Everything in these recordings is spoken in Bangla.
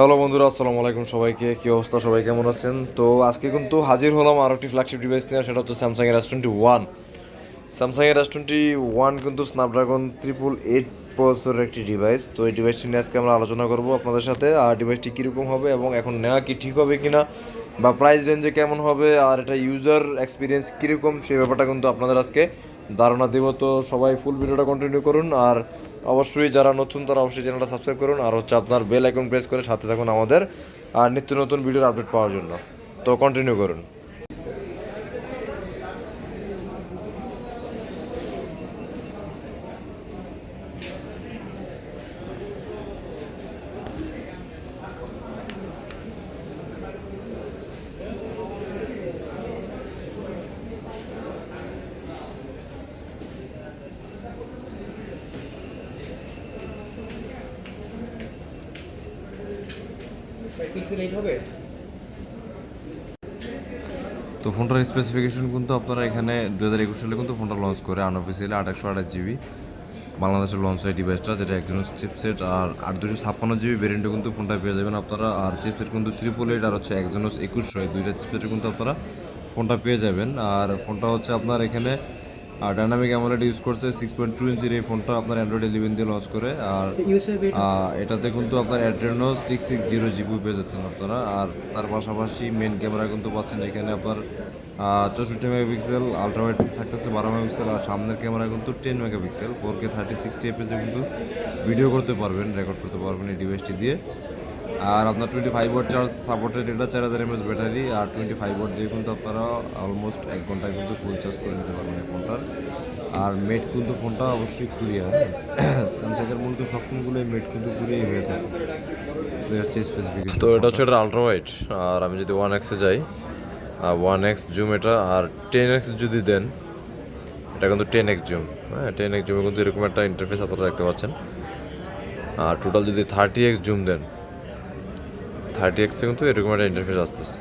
হ্যালো বন্ধুরা, আসসালামু আলাইকুম সবাইকে। কী অবস্থা, সবাই কেমন আছেন? তো আজকে কিন্তু হাজির হলাম আরও একটি ফ্ল্যাগশিপ ডিভাইস নিয়ে, সেটা হচ্ছে স্যামসাংয়ের S21। স্যামসাংয়ের S21 কিন্তু স্ন্যাপড্রাগন 888 প্রসেসরের একটি ডিভাইস। তো এই ডিভাইসটি নিয়ে আজকে আমরা আলোচনা করব আপনাদের সাথে, আর ডিভাইসটি কীরকম হবে এবং এখন নেওয়া কি ঠিক হবে কিনা, বা প্রাইস রেঞ্জে কেমন হবে, আর এটা ইউজার এক্সপিরিয়েন্স কীরকম সেই ব্যাপারটা কিন্তু আপনাদের আজকে ধারণা দেব। তো সবাই ফুল ভিডিওটা কন্টিনিউ করুন, আর অবশ্যই যারা নতুন তারা অবশ্যই চ্যানেলটা সাবস্ক্রাইব করুন, আর হচ্ছে আপনার বেল আইকন প্রেস করে সাথে থাকুন আমাদের আর নিত্য নতুন ভিডিওর আপডেট পাওয়ার জন্য। তো কন্টিনিউ করুন। তো ফোনটার স্পেসিফিকেশন কিন্তু আপনারা এখানে 2021 সালে কিন্তু ফোনটা লঞ্চ করে আনঅফিসিয়ালি 828 GB বাংলাদেশে লঞ্চ হয় ডিভাইসটা, যেটা একজনের চিপসেট। আর 256 GB ভেরিয়েন্টও কিন্তু ফোনটা পেয়ে যাবেন আপনারা। আর চিপসেট কিন্তু 888 আর হচ্ছে একজনের 2100, দুইটা চিপসেটে কিন্তু আপনারা ফোনটা পেয়ে যাবেন। আর ফোনটা হচ্ছে আপনার এখানে ডাইনামিক অ্যামোলেড ইউজ করছে 6.2 ইঞ্চির এই ফোনটা আপনার অ্যান্ড্রয়েড 11 দিয়ে লঞ্চ করে। আর এটাতে কিন্তু আপনার অ্যাড্রেনো 660 GB পেয়ে যাচ্ছেন আপনারা। আর তার পাশাপাশি মেন ক্যামেরা কিন্তু পাচ্ছেন এখানে আপনার 64 মেগাপিক্সেল, আলট্রাওয়াইড থাকতেছে 12 মেগাপিক্সেল, আর সামনের ক্যামেরা কিন্তু 10 মেগাপিক্সেল। 4K 3060 এফপিএসে কিন্তু ভিডিও করতে পারবেন, রেকর্ড করতে পারবেন এই ডিভাইসটি দিয়ে। আর আপনার 25 ওয়াট চার্জ সাপোর্টেড, এটা 4000 mAh ব্যাটারি। আর 25 ওয়াট দিয়ে কিন্তু আপনারা অলমোস্ট 1 ঘন্টায় কিন্তু ফুল চার্জ করে নিতে পারবেন এই ফোনটার। আর মেট কিন্তু ফোনটা অবশ্যই কুরিয়ার, স্যামসাংয়ের মূলত সব ফোনগুলোই মেট কিন্তু কুরিয়ারই হয়ে থাকে। তো হচ্ছে স্পেসিফিকেশন। তো এটা হচ্ছে এটা আলট্রা ওয়াইড। আর আমি যদি 1x যাই, 1x জুম এটা, আর 10x যদি দেন, এটা কিন্তু 10x জুম। হ্যাঁ, 10x জুমে কিন্তু এরকম একটা ইন্টারফেস আপনারা দেখতে পাচ্ছেন। আর টোটাল যদি 30x জুম দেন, 30x কিন্তু এরকম একটা ইন্টারফেস আসতেছে।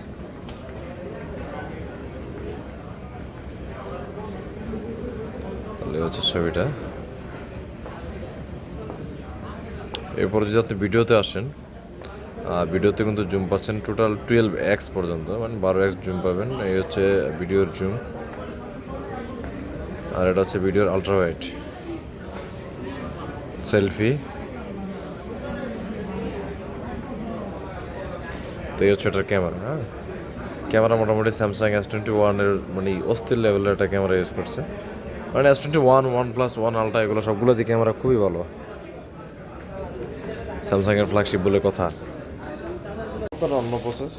তাহলে হচ্ছে ছবিটা। এরপর যদি আপনি ভিডিওতে আসেন, ভিডিওতে কিন্তু জুম পাচ্ছেন টোটাল 12x পর্যন্ত, মানে 12x জুম পাবেন। এই হচ্ছে ভিডিওর জুম, আর এটা হচ্ছে ভিডিওর আলট্রা ওয়াইড সেলফি। তো এই হচ্ছে এটার ক্যামেরা। হ্যাঁ, ক্যামেরা মোটামুটি স্যামসাং S21 এর মানে অস্থির লেভেলের একটা ক্যামেরা ইউজ করছে। মানে S21, OnePlus 1 আলট্রা এগুলো সবগুলো দিয়ে ক্যামেরা খুবই ভালো, স্যামসাংয়ের ফ্ল্যাগশিপ বলে কথা। অন্য প্রসেস।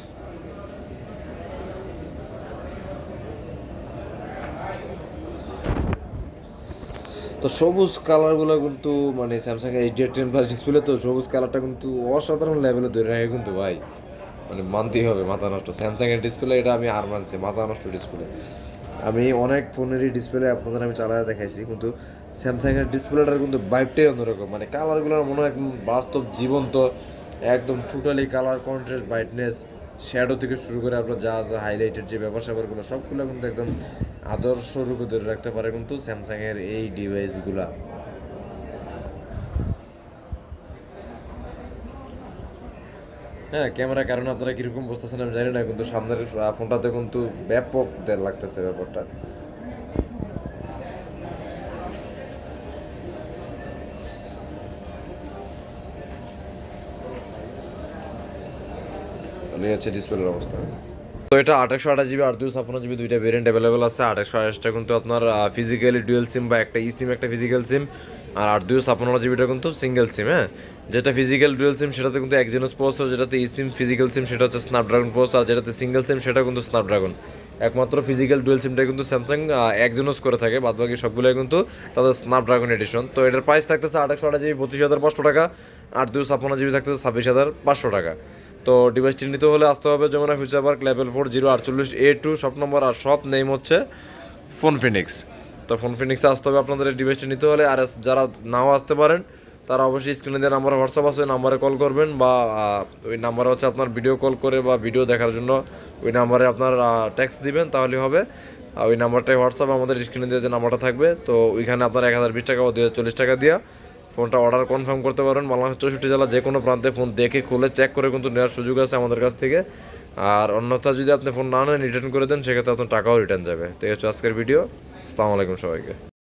তো সবুজ কালারগুলো কিন্তু মানে স্যামসাংয়ের HDR10+ ডিসপ্লে, তো সবুজ কালারটা কিন্তু অসাধারণ লেভেলে ধরে রাখে কিন্তু ভাই, মানে মানতেই হবে। মাথা নষ্ট স্যামসাংয়ের ডিসপ্লে, এটা আমি আর মানছি, মাথা নষ্ট ডিসপ্লে। আমি অনেক ফোনেরই ডিসপ্লে আপনাদের আমি চালাতে দেখাইছি, কিন্তু স্যামসাংয়ের ডিসপ্লেটার কিন্তু ভাইবটাই অন্যরকম। মানে কালারগুলোর মনে হয় একদম বাস্তব জীবন্ত, একদম totally colour contrast, brightness, shadow থেকে শুরু করে আপনার যা যা হাইলাইটের যে ব্যাপার স্যাপারগুলো সবগুলো কিন্তু একদম আদর্শ রূপে ধরে রাখতে পারে কিন্তু স্যামসাংয়ের এই ডিভাইসগুলা। হ্যাঁ, ক্যামেরার কারণে আপনারা কীরকম বুঝতেছেন আমি জানি না, কিন্তু সামনের ফোনটাতে কিন্তু ব্যাপক লাগতেছে ব্যাপারটা। এই হচ্ছে ডিসপ্লের অবস্থা। তো এটা 828 GB আর 256 GB দুইটা ভেরিয়েন্ট অ্যাভেলেবেল আছে। 828টা কিন্তু আপনার ফিজিক্যালি ডুয়েল সিম বা একটা ই সিম, একটা ফিজিক্যাল সিম। আর 256 GBটা কিন্তু সিঙ্গেল সিম। হ্যাঁ, যেটা ফিজিক্যাল ডুয়েল সিম সেটাতে কিন্তু একজেনোস প্রসেসর, যেটাতে ই সিম ফিজিক্যাল সিম সেটা হচ্ছে স্ন্যাপড্রাগন প্রসেসর, আর যেটাতে সিঙ্গেল সিম সেটা কিন্তু স্ন্যাপড্রাগন। একমাত্র ফিজিক্যাল ডুয়েল সিমটা কিন্তু স্যামসাং একজেনোস করে থাকে, বাদবাকি সবগুলোই কিন্তু তাদের স্ন্যাপড্রাগন এডিশন। তো এটার প্রাইস থাকতেছে 828 GB 25,500 টাকা, আর 256 GB থাকতেছে 26,500 টাকা। তো ডিভাইসটি নিতে হলে আসতে হবে Jamuna future park, level 4, 048A2 shop number, আর শপ নেম হচ্ছে ফোন ফিনিক্স। তো ফোন ফিনিক্সে আসতে হবে আপনাদের এই ডিভাইসটি নিতে হলে। আর যারা নাও আসতে পারেন তারা অবশ্যই স্ক্রিনে দেওয়া নাম্বারে হোয়াটসঅ্যাপ আছে, ওই নাম্বারে কল করবেন, বা ওই নাম্বারে হচ্ছে আপনার ভিডিও কল করে বা ভিডিও দেখার জন্য ওই নাম্বারে আপনার টেক্সট দিবেন, তাহলে হবে। ওই নাম্বারটাই হোয়াটসঅ্যাপ, আমাদের স্ক্রিনে দেওয়া যে নাম্বারটা থাকবে, তো ওইখানে আপনার 1020 টাকা বা 2040 টাকা দিয়ে ফোনটা অর্ডার কনফার্ম করতে পারেন। বাংলাদেশের 64 জেলা যে কোনো প্রান্তে ফোন দেখে খুলে চেক করে কিন্তু নেওয়ার সুযোগ আছে আমাদের কাছ থেকে। আর অন্যথা যদি আপনি ফোন না নেন, রিটার্ন করে দেন, সেক্ষেত্রে আপনার টাকাও রিটার্ন যাবে। তো এই হচ্ছে আজকের ভিডিও। আসসালামু আলাইকুম সবাইকে।